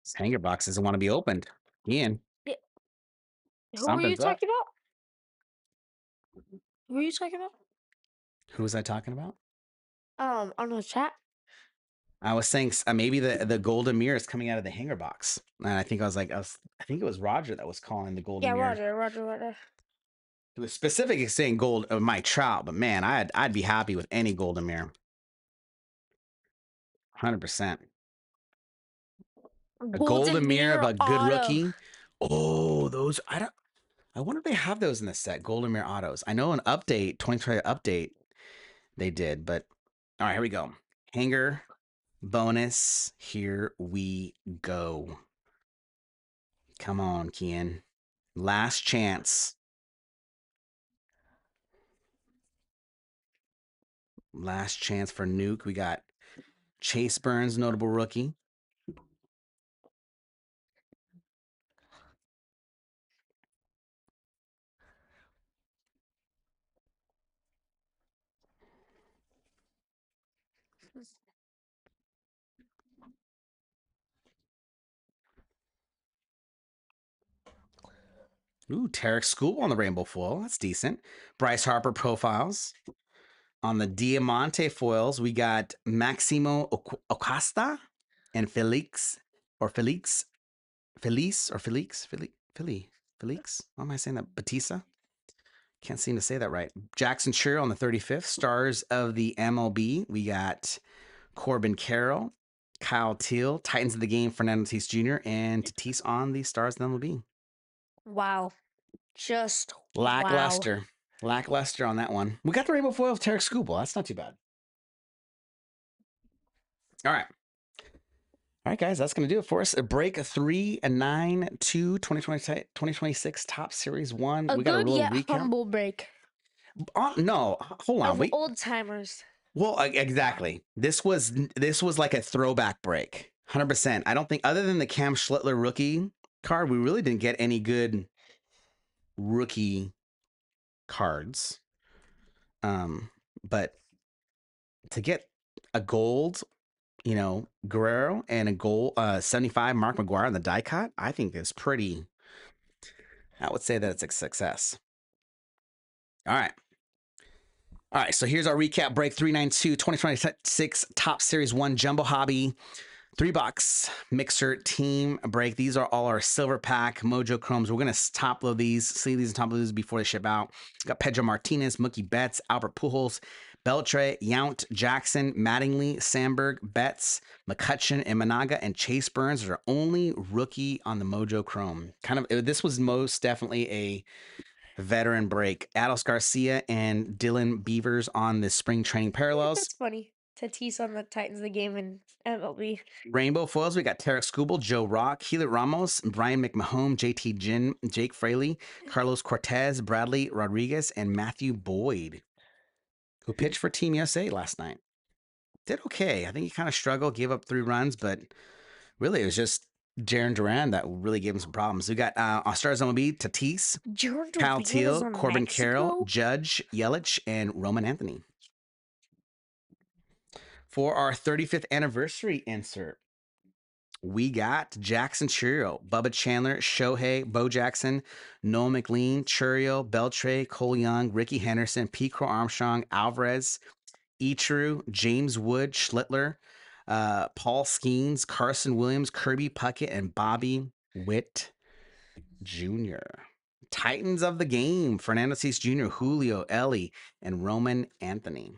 Speaker 2: This hanger box doesn't want to be opened. Ian,
Speaker 3: Yeah. Who were you
Speaker 2: something's up.
Speaker 3: talking about? Who were you talking about?
Speaker 2: Who was I talking about?
Speaker 3: On the chat.
Speaker 2: I was saying maybe the golden mirror is coming out of the hanger box, and I think I think it was Roger that was calling the golden
Speaker 3: Yeah,
Speaker 2: mirror.
Speaker 3: Roger.
Speaker 2: It was specifically saying gold of Mike Trout, but man, I'd be happy with any golden mirror. 100%. A golden mirror of a good
Speaker 3: auto.
Speaker 2: rookie. Oh, those I wonder if they have those in the set, golden mirror autos. I know an update, 2020 update, they did, but all right, here we go. Hanger bonus. Here we go. Come on, Kian. Last chance. Last chance for Nuke. We got Chase Burns, notable rookie. Ooh, Tarek School on the rainbow foil. That's decent. Bryce Harper profiles. On the Diamante foils, we got Maximo Acosta and Felix. Felix. Why am I saying that? Batista? Can't seem to say that right. Jackson Churro on the 35th. Stars of the MLB. We got Corbin Carroll, Kyle Teal, Titans of the Game, Fernando Tatis Jr., and Tatis on the Stars of the MLB.
Speaker 3: Wow. Just
Speaker 2: Lackluster.
Speaker 3: Wow.
Speaker 2: Lackluster on that one. We got the rainbow foil of Tarek Skubal. That's not too bad. All right. All right, guys, that's going to do it for us. A break 3 and 9 2 2026 Top Series 1.
Speaker 3: A
Speaker 2: We got a
Speaker 3: good
Speaker 2: little
Speaker 3: yet
Speaker 2: recap.
Speaker 3: humble break
Speaker 2: No, hold on.
Speaker 3: of
Speaker 2: Wait.
Speaker 3: old timers.
Speaker 2: Well, exactly. This was like a throwback break. 100%. I don't think other than the Cam Schlittler rookie card, we really didn't get any good rookie cards. But to get a gold, Guerrero and a gold 75 Mark McGwire on the die cut, I think is pretty. I would say that it's a success. All right, so here's our recap break 392 2026 Top Series 1 Jumbo Hobby 3-box mixer team break. These are all our silver pack Mojo Chromes. We're going to top load these, sleeve these and top load these before they ship out. We've got Pedro Martinez, Mookie Betts, Albert Pujols, Beltre, Yount, Jackson, Mattingly, Sandberg, Betts, McCutcheon, and Managa, and Chase Burns are our only rookie on the Mojo Chrome. This was most definitely a veteran break. Ados Garcia and Dylan Beavers on the spring training parallels.
Speaker 3: That's funny. Tatis on the Titans of the Game in MLB.
Speaker 2: Rainbow foils, we got Tarek Skubal, Joe Rock, Keeler Ramos, Brian McMahon, JT Ginn, Jake Fraley, Carlos Cortez, Bradley Rodriguez, and Matthew Boyd, who pitched for Team USA last night. Did okay. I think he kind of struggled, gave up 3 runs, but really it was just Jaron Duran that really gave him some problems. We got Stars MLB, Tatis, Kyle Teal, Corbin Carroll, Judge, Yelich, and Roman Anthony. For our 35th anniversary insert, we got Jackson Churro, Bubba Chandler, Shohei, Bo Jackson, Noel McLean, Churio, Beltre, Cole Young, Ricky Henderson, P. Crow Armstrong, Alvarez, Ichiro, James Wood, Schlittler, Paul Skeens, Carson Williams, Kirby Puckett, and Bobby Witt Jr. Titans of the Game, Fernando Tatis Jr., Julio, Ellie, and Roman Anthony.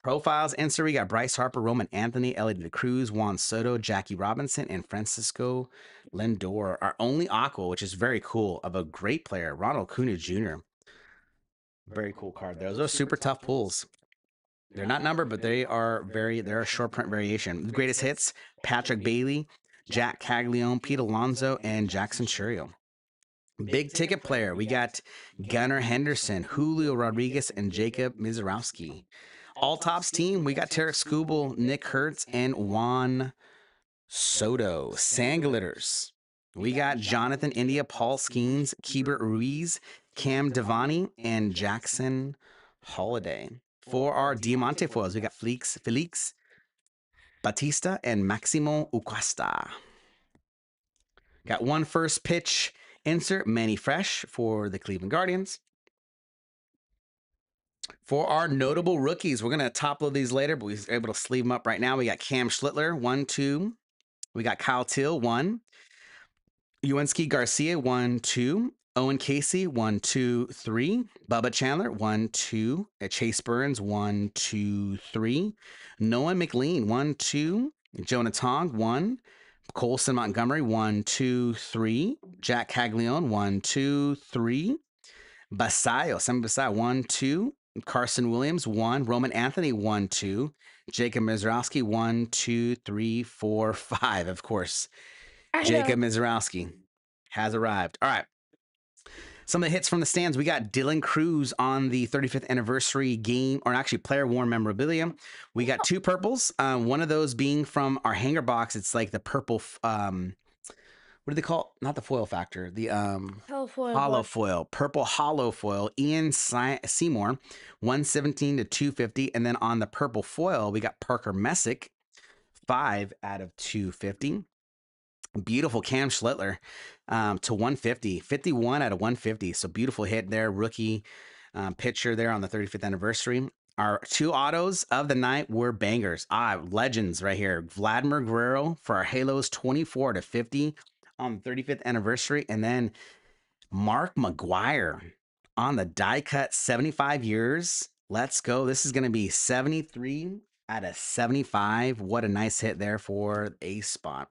Speaker 2: Profiles insert, we got Bryce Harper, Roman Anthony, Ellie De Cruz, Juan Soto, Jackie Robinson, and Francisco Lindor. Our only aqua, which is very cool, of a great player, Ronald Acuna Jr. Very cool card there. Those are super tough pulls. They're not numbered, but they're a short print variation. The greatest hits: Patrick Bailey, Jack Caglione, Pete Alonso, and Jackson Chourio. Big ticket player, we got Gunnar Henderson, Julio Rodriguez, and Jacob Mizorowski. All tops team, we got Tarek Skubal, Nick Hertz, and Juan Soto. Sand-Glitters, we got Jonathan India, Paul Skeens, Keibert Ruiz, Cam Devani, and Jackson Holiday. For our Diamante foils, we got Felix Batista and Maximo Ucuesta. Got one first pitch insert, Manny Fresh for the Cleveland Guardians. For our notable rookies, we're going to top load these later, but we're able to sleeve them up right now. We got Cam Schlittler, 1, 2. We got Kyle Till, 1. Yuenski Garcia, 1, 2. Owen Casey, 1, 2, 3. Bubba Chandler, 1, 2. Chase Burns, 1, 2, 3. Noah McLean, 1, 2. Jonah Tong, 1. Colson Montgomery, 1, 2, 3. Jack Caglione, 1, 2, 3. Sammy Basayo, 1, 2. Carson Williams, 1. Roman Anthony, 1, 2. Jacob Mizorowski, 1, 2, 3, 4, 5. Of course, Jacob Mizorowski has arrived. All right. Some of the hits from the stands, we got Dylan Cruz on the 35th anniversary game, or actually player-worn memorabilia. We got 2 purples, one of those being from our hanger box. It's like the purple, what do they call it? Not the foil factor, the hollow foil, purple hollow foil, Ian Seymour, 117 to 250. And then on the purple foil, we got Parker Messick, 5 out of 250. Beautiful Cam Schlittler to 150, 51 out of 150. So beautiful hit there, rookie pitcher there on the 35th anniversary. Our 2 autos of the night were bangers. Legends right here. Vladimir Guerrero for our Halos, 24 to 50 on the 35th anniversary. And then Mark McGuire on the die cut, 75 years. Let's go. This is going to be 73 out of 75. What a nice hit there for a spot.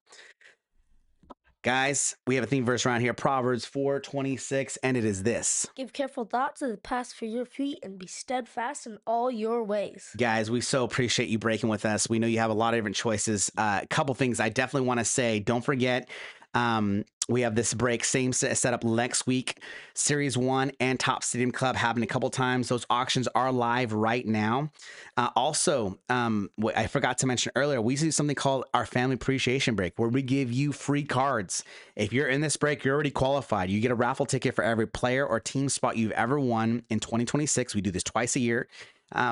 Speaker 2: Guys, we have a theme verse around here, Proverbs 4:26, and it is this.
Speaker 3: Give careful thought to the path for your feet and be steadfast in all your ways.
Speaker 2: Guys, we so appreciate you breaking with us. We know you have a lot of different choices. A couple things I definitely want to say. Don't forget, we have this break, same setup next week. Series 1 and Top Stadium Club happening a couple times. Those auctions are live right now. Also, I forgot to mention earlier, we do something called our Family Appreciation Break, where we give you free cards. If you're in this break, you're already qualified. You get a raffle ticket for every player or team spot you've ever won in 2026. We do this twice a year.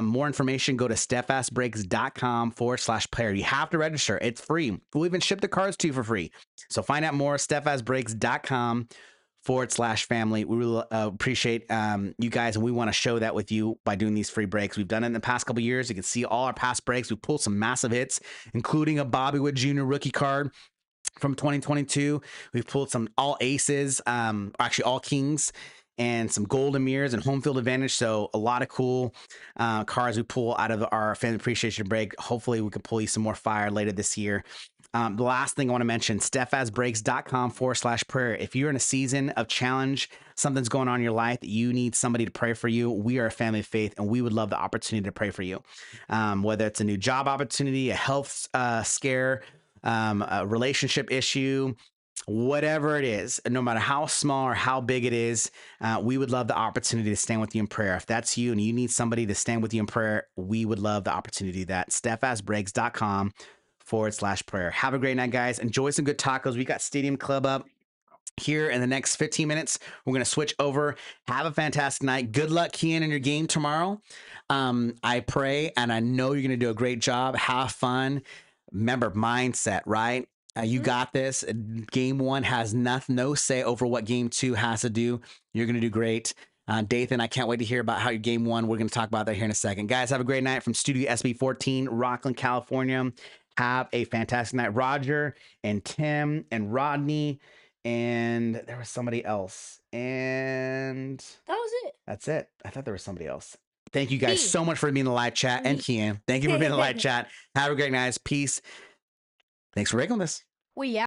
Speaker 2: More information, go to steadfastbreaks.com/player. You have to register. It's free. We'll even ship the cards to you for free. So find out more, steadfastbreaks.com/family. We really appreciate you guys, and we want to show that with you by doing these free breaks. We've done it in the past couple of years. You can see all our past breaks. We pulled some massive hits, including a Bobby Wood Jr. rookie card from 2022. We've pulled some all aces, actually all kings, and some golden mirrors and home field advantage. So a lot of cool cards we pull out of our fan appreciation break. Hopefully we can pull you some more fire later this year. The last thing I want to mention, steadfastbreaks.com/prayer. If you're in a season of challenge, something's going on in your life that you need somebody to pray for you, we are a family of faith, and we would love the opportunity to pray for you. Whether it's a new job opportunity, a health scare, a relationship issue, whatever it is, no matter how small or how big it is, we would love the opportunity to stand with you in prayer. If that's you and you need somebody to stand with you in prayer, we would love the opportunity to do that. steadfastbreaks.com/prayer. Have a great night, guys. Enjoy some good tacos. We got Stadium Club up here in the next 15 minutes. We're going to switch over. Have a fantastic night. Good luck, Kian, in your game tomorrow. I pray, and I know you're going to do a great job. Have fun. Remember, mindset, right? You got this. Game 1 has no say over what game 2 has to do. You're going to do great. Dathan, I can't wait to hear about how your game 1. We're going to talk about that here in a second. Guys, have a great night from Studio SB14, Rockland, California. Have a fantastic night. Roger and Tim and Rodney, and there was somebody else. And
Speaker 3: that was it.
Speaker 2: That's it. I thought there was somebody else. Thank you guys so much for being in the live chat. And Kian, thank you for being in the live chat. Have a great night. Peace. Thanks for breaking this.
Speaker 3: We